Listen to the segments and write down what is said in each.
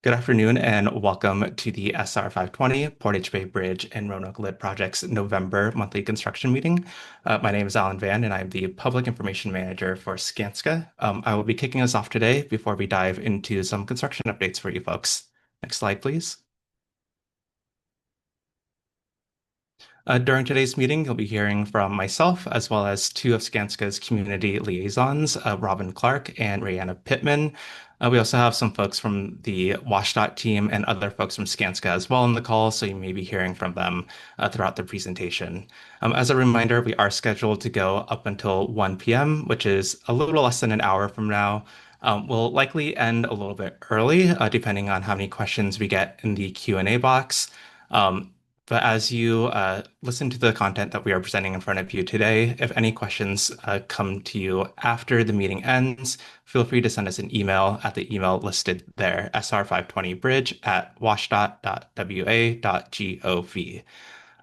Good afternoon and welcome to the SR 520 Portage Bay Bridge and Roanoke Lit Project's November monthly construction meeting. My name is Alan Van and I'm the Public Information Manager for Skanska. I will be kicking us off today before we dive into some construction updates for you folks. Next slide, please. During today's meeting, you'll be hearing from myself as well as two of Skanska's community liaisons, Robin Clark and Rayanna Pittman. We also have some folks from the WashDOT team and other folks from Skanska as well on the call, so you may be hearing from them throughout the presentation. As a reminder, we are scheduled to go up until 1 p.m., which is a little less than an hour from now. We'll likely end a little bit early, depending on how many questions we get in the Q&A box. But as you listen to the content that we are presenting in front of you today, if any questions come to you after the meeting ends, feel free to send us an email at the email listed there, sr520bridge@washdot.wa.gov.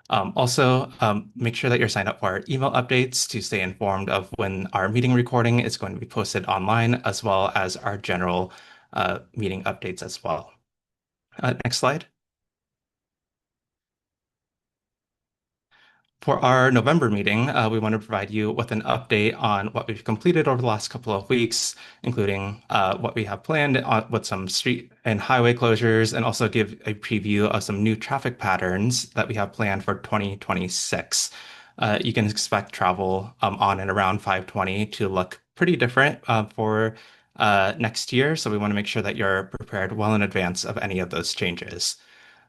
Also, make sure that you're signed up for our email updates to stay informed of when our meeting recording is going to be posted online, as well as our general meeting updates as well. Next slide. For our November meeting, we want to provide you with an update on what we've completed over the last couple of weeks, including what we have planned with some street and highway closures, and also give a preview of some new traffic patterns that we have planned for 2026. You can expect travel on and around 520 to look pretty different for next year, so we want to make sure that you're prepared well in advance of any of those changes.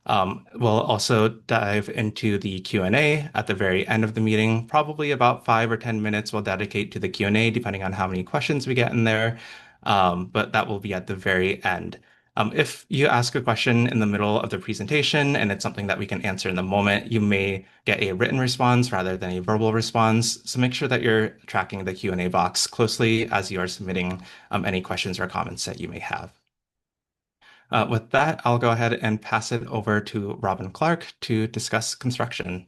We'll also dive into the Q&A at the very end of the meeting. Probably about 5 or 10 minutes we'll dedicate to the Q&A, depending on how many questions we get in there. But that will be at the very end. If you ask a question in the middle of the presentation and it's something that we can answer in the moment, you may get a written response rather than a verbal response. So make sure that you're tracking the Q&A box closely as you are submitting any questions or comments that you may have. With that, I'll go ahead and pass it over to Robin Clark to discuss construction.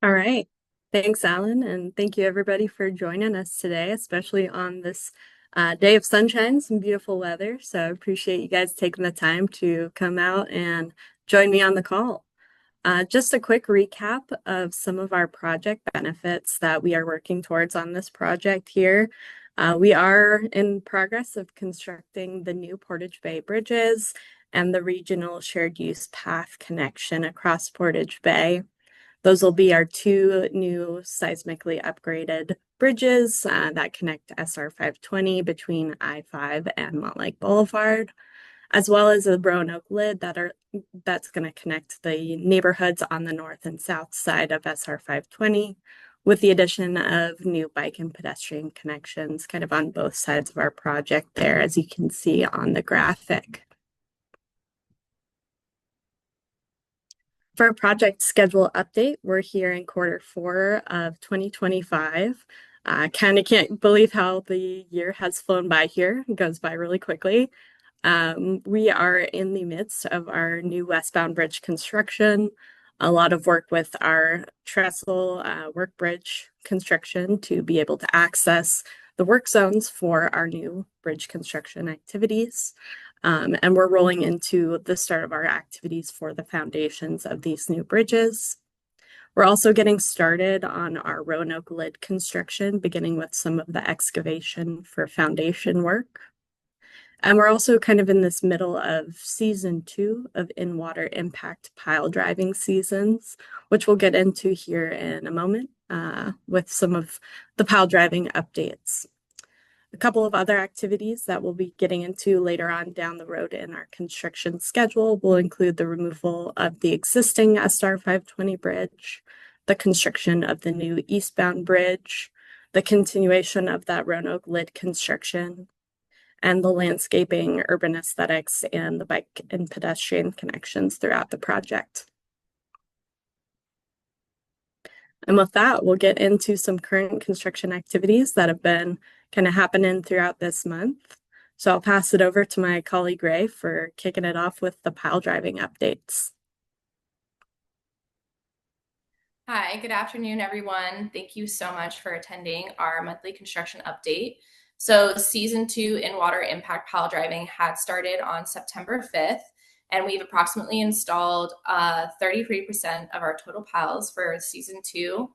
All right. Thanks, Alan, and thank you everybody for joining us today, especially on this day of sunshine, some beautiful weather. So I appreciate you guys taking the time to come out and join me on the call. Just a quick recap of some of our project benefits that we are working towards on this project here. We are in progress of constructing the new Portage Bay bridges and the regional shared use path connection across Portage Bay. Those will be our two new seismically upgraded bridges that connect SR 520 between I-5 and Montlake Boulevard, as well as the Roanoke Lid that's going to connect the neighborhoods on the north and south side of SR 520, with the addition of new bike and pedestrian connections kind of on both sides of our project there, as you can see on the graphic. For our project schedule update, we're here in Q4 of 2025. Kind of can't believe how the year has flown by here. It goes by really quickly. We are in the midst of our new westbound bridge construction. A lot of work with our trestle work bridge construction to be able to access the work zones for our new bridge construction activities. And we're rolling into the start of our activities for the foundations of these new bridges. We're also getting started on our Roanoke Lid construction, beginning with some of the excavation for foundation work. And we're also kind of in this middle of season 2 of in-water impact pile driving seasons, which we'll get into here in a moment with some of the pile driving updates. A couple of other activities that we'll be getting into later on down the road in our construction schedule will include the removal of the existing SR 520 bridge, the construction of the new eastbound bridge, the continuation of that Roanoke Lid construction, and the landscaping, urban aesthetics, and the bike and pedestrian connections throughout the project. And with that, we'll get into some current construction activities that have been kind of happening throughout this month. So I'll pass it over to my colleague Ray for kicking it off with the pile driving updates. Hi, good afternoon, everyone. Thank you so much for attending our monthly construction update. So season 2 in water impact pile driving had started on September 5th, and we've approximately installed 33% of our total piles for season 2.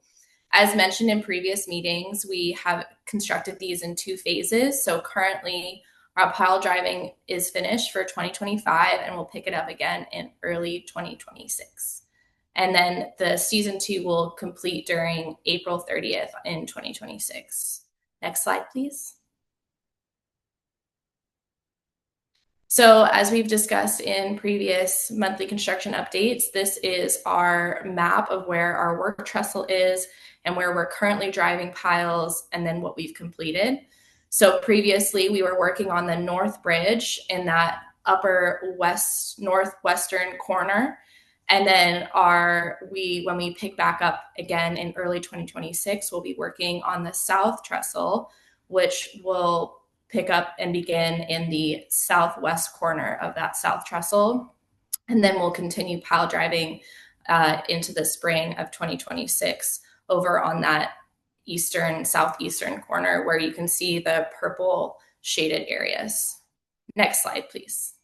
As mentioned in previous meetings, we have constructed these in 2 phases. So currently, our pile driving is finished for 2025, and we'll pick it up again in early 2026. And then the season 2 will complete during April 30th in 2026. Next slide, please. So as we've discussed in previous monthly construction updates, this is our map of where our work trestle is and where we're currently driving piles, and then what we've completed. So previously we were working on the North Bridge in that upper west northwestern corner. And then when we pick back up again in early 2026, we'll be working on the South Trestle, which will pick up and begin in the southwest corner of that South Trestle. And then we'll continue pile driving into the spring of 2026 over on that southeastern corner where you can see the purple shaded areas. Next slide, please.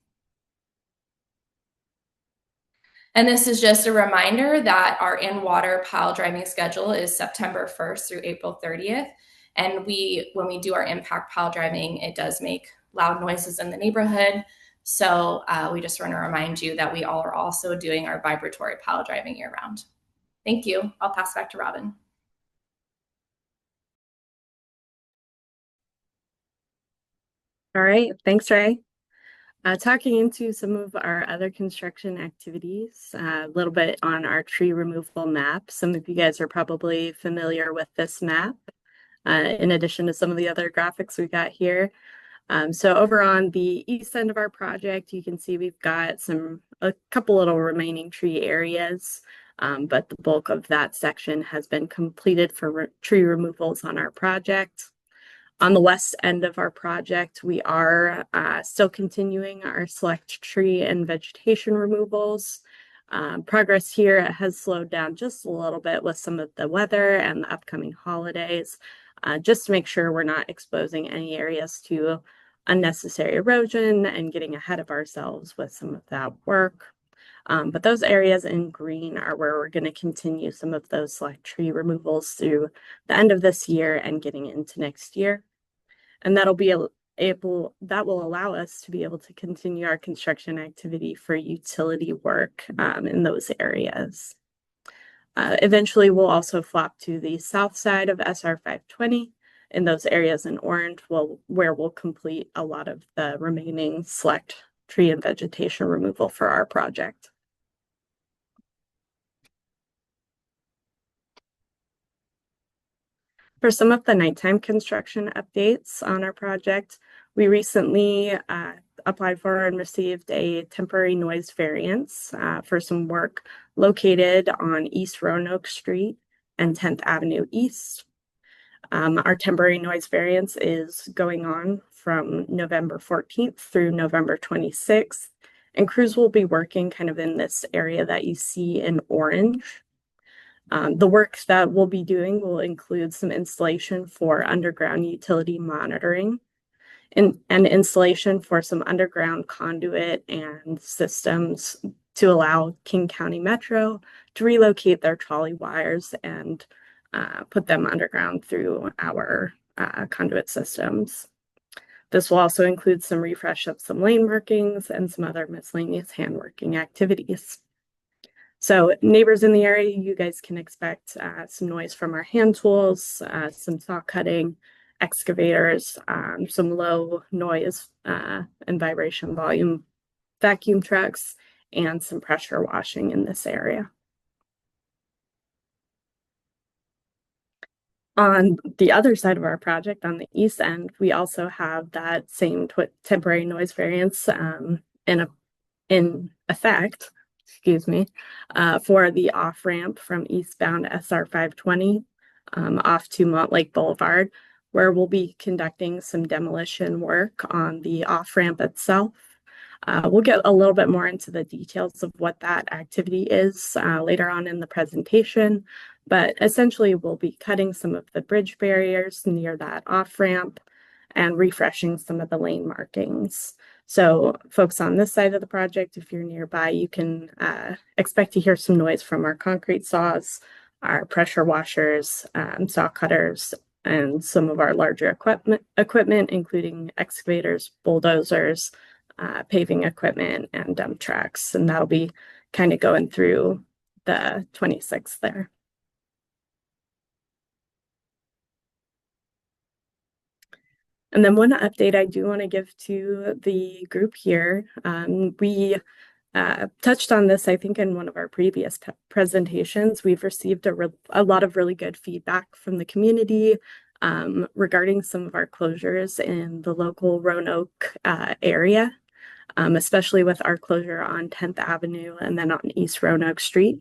And this is just a reminder that our in-water pile driving schedule is September 1st through April 30th. And when we do our impact pile driving, it does make loud noises in the neighborhood. So we just want to remind you that we all are also doing our vibratory pile driving year round. Thank you. I'll pass back to Robin. All right, thanks, Ray. Talking into some of our other construction activities, a little bit on our tree removal map. Some of you guys are probably familiar with this map, in addition to some of the other graphics we got here. So over on the east end of our project, you can see we've got a couple little remaining tree areas, but the bulk of that section has been completed for tree removals on our project. On the west end of our project, we are still continuing our select tree and vegetation removals. Progress here has slowed down just a little bit with some of the weather and the upcoming holidays, just to make sure we're not exposing any areas to unnecessary erosion and getting ahead of ourselves with some of that work. But those areas in green are where we're going to continue some of those select tree removals through the end of this year and getting into next year. And that will allow us to be able to continue our construction activity for utility work in those areas. Eventually, we'll also flop to the south side of SR 520 in those areas in orange, where we'll complete a lot of the remaining select tree and vegetation removal for our project. For some of the nighttime construction updates on our project, we recently applied for and received a temporary noise variance for some work located on East Roanoke Street and 10th Avenue East. Our temporary noise variance is going on from November 14th through November 26th, and crews will be working kind of in this area that you see in orange. The work that we'll be doing will include some installation for underground utility monitoring and installation for some underground conduit and systems to allow King County Metro to relocate their trolley wires and put them underground through our conduit systems. This will also include some refresh of some lane markings and some other miscellaneous handworking activities. So neighbors in the area, you guys can expect some noise from our hand tools, some saw cutting, excavators, some low noise and vibration volume vacuum trucks, and some pressure washing in this area. On the other side of our project, on the east end, we also have that same temporary noise variance in effect, excuse me, for the off-ramp from eastbound SR 520 off to Montlake Boulevard, where we'll be conducting some demolition work on the off-ramp itself. We'll get a little bit more into the details of what that activity is later on in the presentation, but essentially we'll be cutting some of the bridge barriers near that off-ramp, and refreshing some of the lane markings. So folks on this side of the project, if you're nearby, you can expect to hear some noise from our concrete saws, our pressure washers, saw cutters, and some of our larger equipment, including excavators, bulldozers, paving equipment, and dump trucks. And that'll be kind of going through the 26th there. And then one update I do want to give to the group here. We touched on this, I think, in one of our previous presentations. We've received a lot of really good feedback from the community regarding some of our closures in the local Roanoke area, especially with our closure on 10th Avenue and then on East Roanoke Street.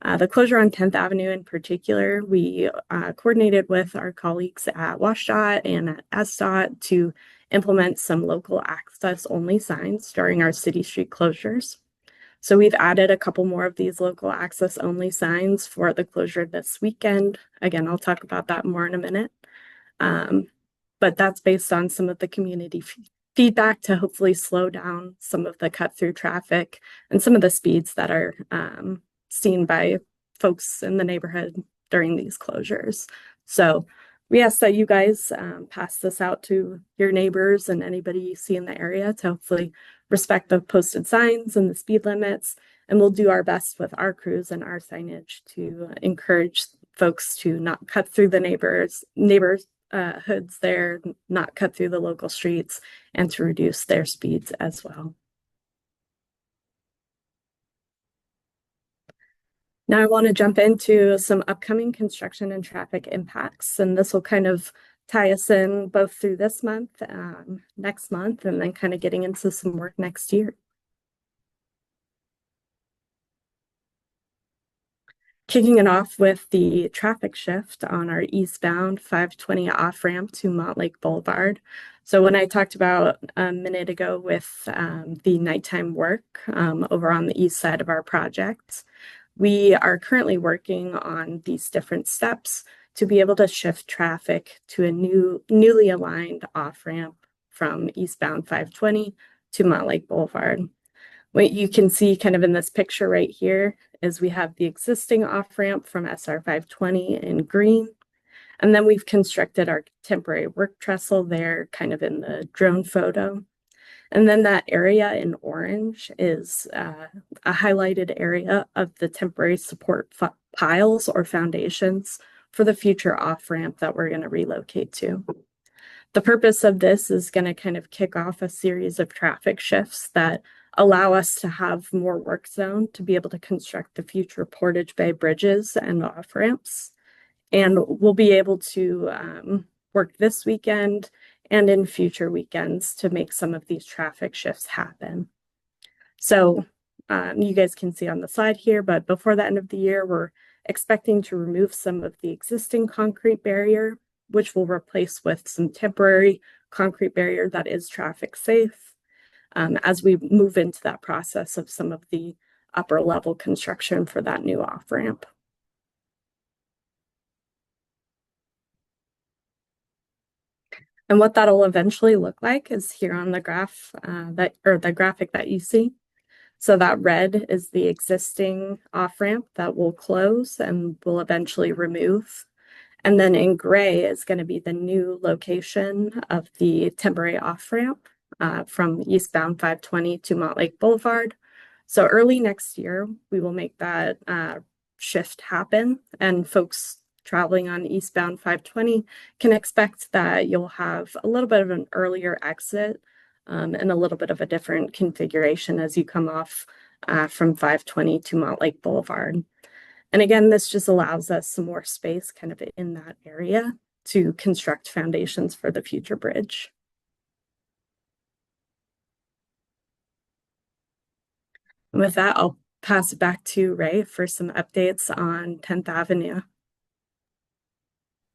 The closure on 10th Avenue in particular, we coordinated with our colleagues at WashDOT and at SDOT to implement some local access only signs during our city street closures. So we've added a couple more of these local access only signs for the closure this weekend. Again, I'll talk about that more in a minute. But that's based on some of the community feedback to hopefully slow down some of the cut through traffic and some of the speeds that are seen by folks in the neighborhood during these closures. So we ask that you guys pass this out to your neighbors and anybody you see in the area to hopefully respect the posted signs and the speed limits. And we'll do our best with our crews and our signage to encourage folks to not cut through the neighbors hoods there, not cut through the local streets, and to reduce their speeds as well. Now I want to jump into some upcoming construction and traffic impacts, and this will kind of tie us in both through this month, next month, and then kind of getting into some work next year. Kicking it off with the traffic shift on our eastbound 520 off-ramp to Montlake Boulevard. So when I talked about a minute ago with the nighttime work over on the east side of our project, we are currently working on these different steps to be able to shift traffic to a newly aligned off-ramp from eastbound 520 to Montlake Boulevard. What you can see kind of in this picture right here is we have the existing off-ramp from SR 520 in green, and then we've constructed our temporary work trestle there kind of in the drone photo. And then that area in orange is a highlighted area of the temporary support piles or foundations for the future off-ramp that we're going to relocate to. The purpose of this is going to kind of kick off a series of traffic shifts that allow us to have more work zone to be able to construct the future Portage Bay bridges and off-ramps. And we'll be able to work this weekend and in future weekends to make some of these traffic shifts happen. So you guys can see on the slide here, but before the end of the year, we're expecting to remove some of the existing concrete barrier, which will replace with some temporary concrete barrier that is traffic safe as we move into that process of some of the upper level construction for that new off-ramp. And what that'll eventually look like is here on the graph the graphic that you see. So that red is the existing off-ramp that will close and will eventually remove. And then in gray is going to be the new location of the temporary off-ramp from eastbound 520 to Montlake Boulevard. So early next year, we will make that shift happen, and folks traveling on eastbound 520 can expect that you'll have a little bit of an earlier exit and a little bit of a different configuration as you come off from 520 to Montlake Boulevard. And again, this just allows us some more space kind of in that area to construct foundations for the future bridge. And with that, I'll pass it back to Ray for some updates on 10th Avenue.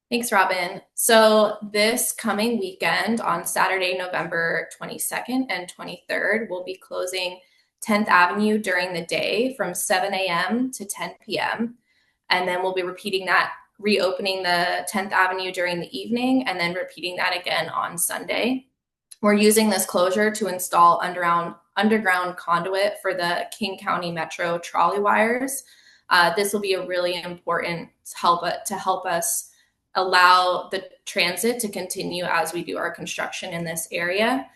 Thanks, Robin. So this coming weekend on Saturday, November 22nd and 23rd, we'll be closing 10th Avenue during the day from 7 a.m. to 10 p.m. And then we'll be repeating that reopening the 10th Avenue during the evening and then repeating that again on Sunday. We're using this closure to install underground conduit for the King County Metro trolley wires. This will be a really important to help us allow the transit to continue as we do our construction in this area.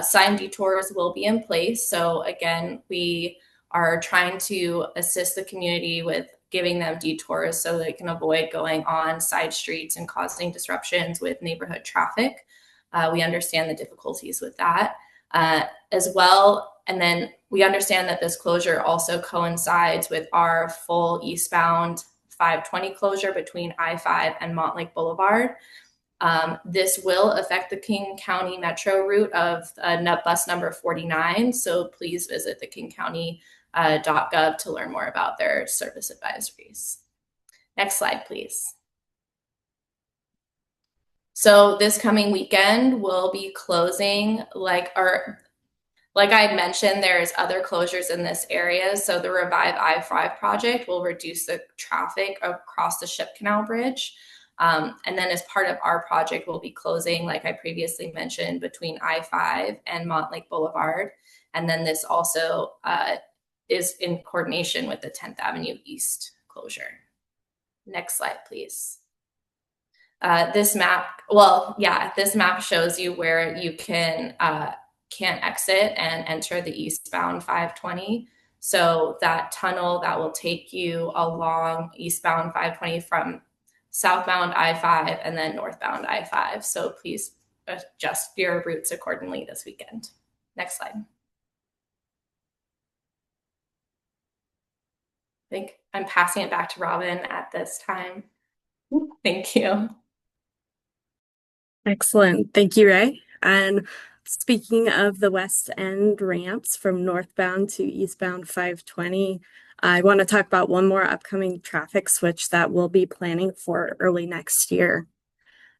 Sign detours will be in place. So again, we are trying to assist the community with giving them detours so they can avoid going on side streets and causing disruptions with neighborhood traffic. We understand the difficulties with that as well. And then we understand that this closure also coincides with our full eastbound 520 closure between I-5 and Montlake Boulevard. This will affect the King County Metro route of bus number 49. So please visit the kingcounty.gov to learn more about their service advisories. Next slide, please. So this coming weekend, we'll be closing, like I had mentioned, there's other closures in this area. So the Revive I-5 project will reduce the traffic across the Ship Canal Bridge. And then as part of our project, we'll be closing, like I previously mentioned, between I-5 and Montlake Boulevard. And then this also is in coordination with the 10th Avenue East closure. Next slide, please. This map shows you where you can exit and enter the eastbound 520. So that tunnel that will take you along eastbound 520 from southbound I-5 and then northbound I-5. So please adjust your routes accordingly this weekend. Next slide. I think I'm passing it back to Robin at this time. Thank you. Excellent. Thank you, Ray. And speaking of the West End ramps from northbound to eastbound 520, I want to talk about one more upcoming traffic switch that we'll be planning for early next year.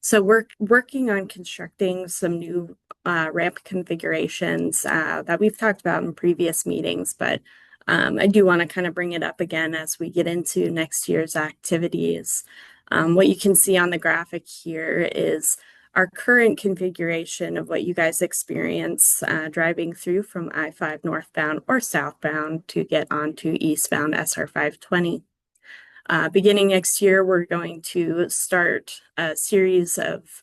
So we're working on constructing some new ramp configurations that we've talked about in previous meetings, but I do want to kind of bring it up again as we get into next year's activities. What you can see on the graphic here is our current configuration of what you guys experience driving through from I-5 northbound or southbound to get onto eastbound SR 520. Beginning next year, we're going to start a series of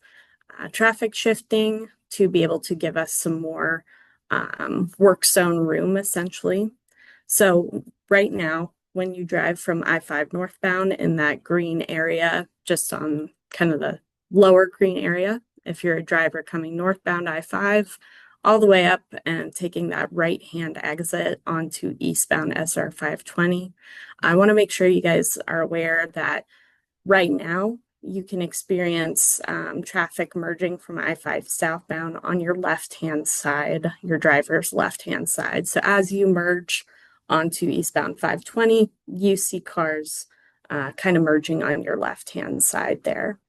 traffic shifting to be able to give us some more work zone room, essentially. So right now, when you drive from I-5 northbound in that green area, just on kind of the lower green area, if you're a driver coming northbound I-5, all the way up and taking that right-hand exit onto eastbound SR 520. I want to make sure you guys are aware that right now you can experience traffic merging from I-5 southbound on your left-hand side, your driver's left-hand side. So as you merge onto eastbound 520, you see cars kind of merging on your left-hand side there.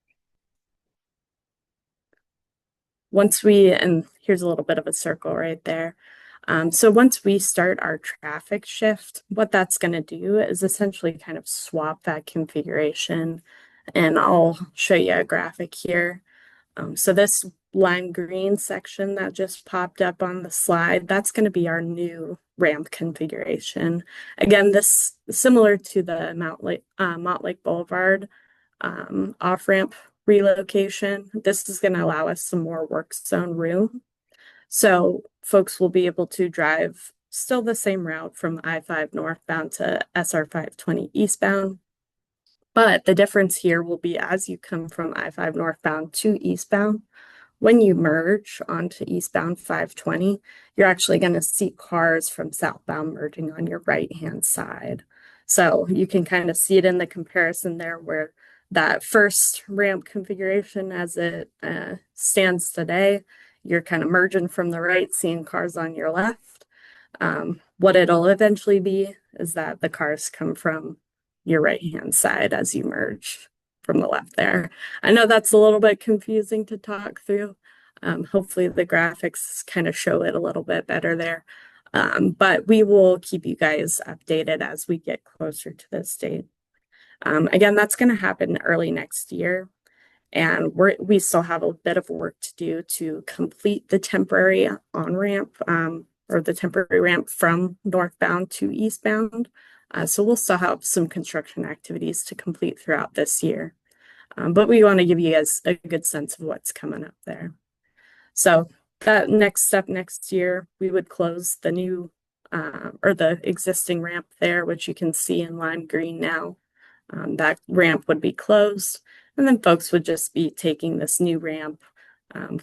And here's a little bit of a circle right there. So once we start our traffic shift, what that's going to do is essentially kind of swap that configuration. And I'll show you a graphic here. So this lime green section that just popped up on the slide, that's going to be our new ramp configuration. Again, this similar to the Montlake Boulevard off-ramp relocation. This is going to allow us some more work zone room. So folks will be able to drive still the same route from I-5 northbound to SR 520 eastbound. But the difference here will be as you come from I-5 northbound to eastbound, when you merge onto eastbound 520, you're actually going to see cars from southbound merging on your right-hand side. So you can kind of see it in the comparison there where that first ramp configuration as it stands today, you're kind of merging from the right, seeing cars on your left. What it'll eventually be is that the cars come from your right-hand side as you merge from the left there. I know that's a little bit confusing to talk through. Hopefully the graphics kind of show it a little bit better there. But we will keep you guys updated as we get closer to this date. Again, that's going to happen early next year. And we still have a bit of work to do to complete the temporary on-ramp or the temporary ramp from northbound to eastbound. So we'll still have some construction activities to complete throughout this year. But we want to give you guys a good sense of what's coming up there. So that next step next year, we would close the new or the existing ramp there, which you can see in lime green now. That ramp would be closed, and then folks would just be taking this new ramp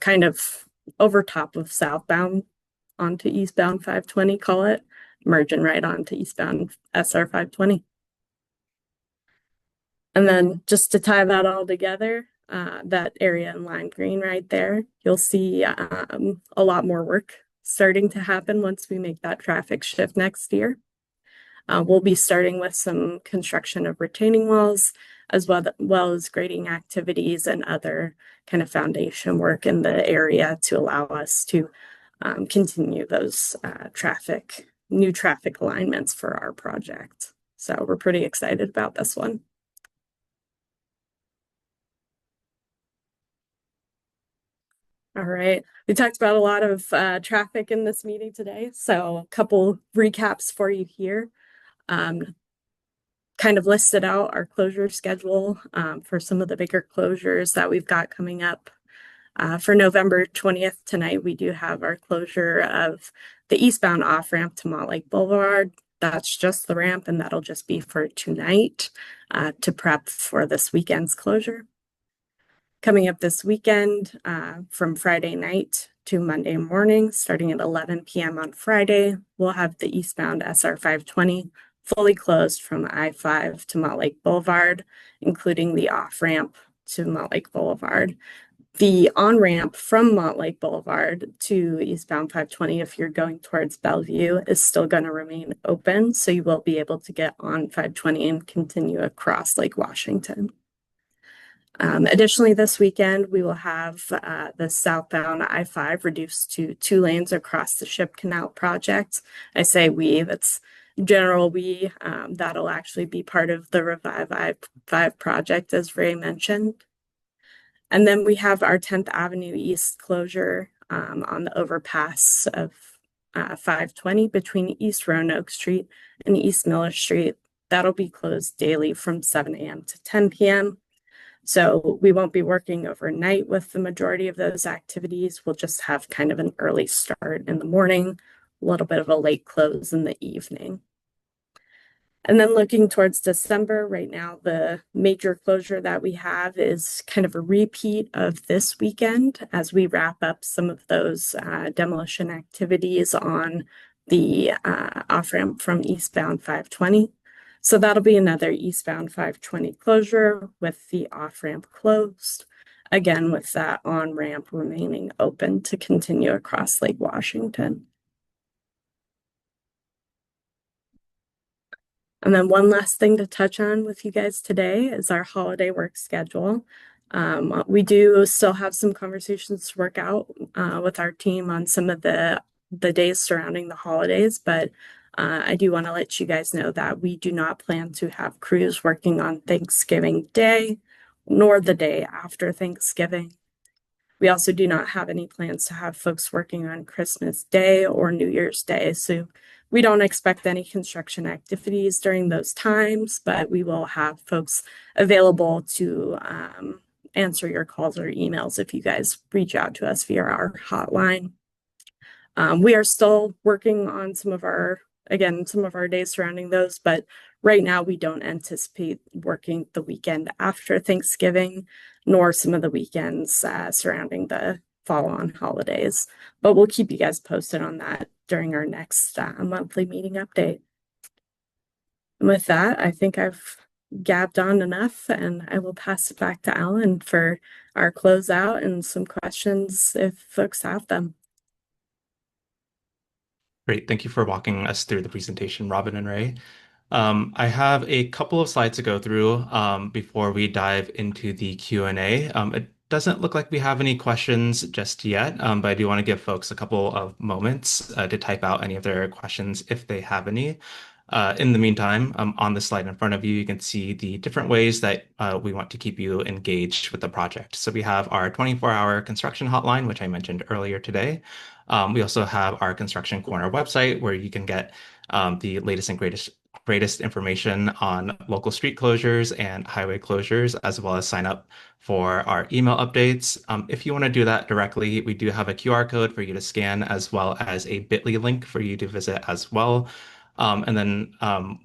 kind of over top of southbound onto eastbound 520, call it, merging right onto eastbound SR 520. And then just to tie that all together, that area in lime green right there, you'll see a lot more work starting to happen once we make that traffic shift next year. We'll be starting with some construction of retaining walls, as well as grading activities and other kind of foundation work in the area to allow us to continue those new traffic alignments for our project. So we're pretty excited about this one. All right. We talked about a lot of traffic in this meeting today. So a couple recaps for you here. Kind of listed out our closure schedule for some of the bigger closures that we've got coming up. For November 20th tonight, we do have our closure of the eastbound off-ramp to Montlake Boulevard. That's just the ramp, and that'll just be for tonight to prep for this weekend's closure. Coming up this weekend, from Friday night to Monday morning, starting at 11 p.m. on Friday, we'll have the eastbound SR 520 fully closed from I-5 to Montlake Boulevard, including the off-ramp to Montlake Boulevard. The on-ramp from Montlake Boulevard to eastbound 520, if you're going towards Bellevue, is still going to remain open, so you will be able to get on 520 and continue across Lake Washington. Additionally, this weekend, we will have the southbound I-5 reduced to 2 lanes across the Ship Canal project. I say we, that's general we. That'll actually be part of the Revive I-5 project, as Ray mentioned. And then we have our 10th Avenue East closure on the overpass of 520 between East Roanoke Street and East Miller Street. That'll be closed daily from 7 a.m. to 10 p.m. So we won't be working overnight with the majority of those activities. We'll just have kind of an early start in the morning, a little bit of a late close in the evening. And then looking towards December, right now, the major closure that we have is kind of a repeat of this weekend as we wrap up some of those demolition activities on the off-ramp from eastbound 520. So that'll be another eastbound 520 closure with the off-ramp closed, again with that on-ramp remaining open to continue across Lake Washington. And then one last thing to touch on with you guys today is our holiday work schedule. We do still have some conversations to work out with our team on some of the days surrounding the holidays, but I do want to let you guys know that we do not plan to have crews working on Thanksgiving Day, nor the day after Thanksgiving. We also do not have any plans to have folks working on Christmas Day or New Year's Day. So we don't expect any construction activities during those times, but we will have folks available to answer your calls or emails if you guys reach out to us via our hotline. We are still working on some of our days surrounding those, but right now we don't anticipate working the weekend after Thanksgiving, nor some of the weekends surrounding the follow-on holidays. But we'll keep you guys posted on that during our next monthly meeting update. And with that, I think I've gabbed on enough, and I will pass it back to Alan for our closeout and some questions if folks have them. Great. Thank you for walking us through the presentation, Robin and Ray. I have a couple of slides to go through before we dive into the Q&A. It doesn't look like we have any questions just yet, but I do want to give folks a couple of moments to type out any of their questions if they have any. In the meantime, on the slide in front of you, you can see the different ways that we want to keep you engaged with the project. So we have our 24-hour construction hotline, which I mentioned earlier today. We also have our Construction Corner website where you can get the latest and greatest information on local street closures and highway closures, as well as sign up for our email updates. If you want to do that directly, we do have a QR code for you to scan, as well as a bit.ly link for you to visit as well. And then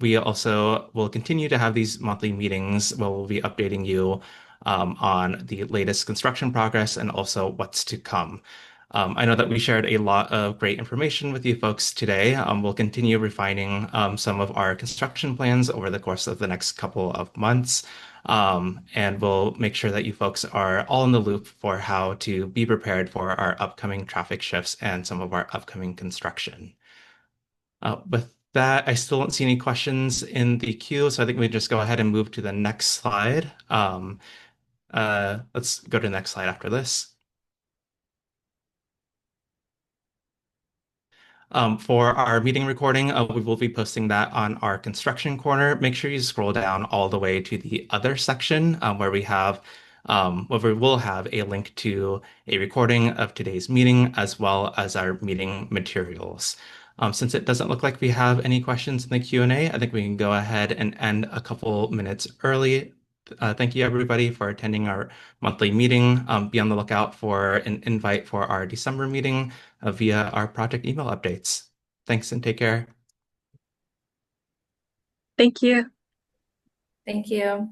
we also will continue to have these monthly meetings where we'll be updating you on the latest construction progress and also what's to come. I know that we shared a lot of great information with you folks today. We'll continue refining some of our construction plans over the course of the next couple of months. And we'll make sure that you folks are all in the loop for how to be prepared for our upcoming traffic shifts and some of our upcoming construction. With that, I still don't see any questions in the queue, so I think we just go ahead and move to the next slide. Let's go to the next slide after this. For our meeting recording, we will be posting that on our construction corner. Make sure you scroll down all the way to the other section where we will have a link to a recording of today's meeting as well as our meeting materials. Since it doesn't look like we have any questions in the Q&A, I think we can go ahead and end a couple minutes early. Thank you, everybody, for attending our monthly meeting. Be on the lookout for an invite for our December meeting via our project email updates. Thanks and take care. Thank you. Thank you.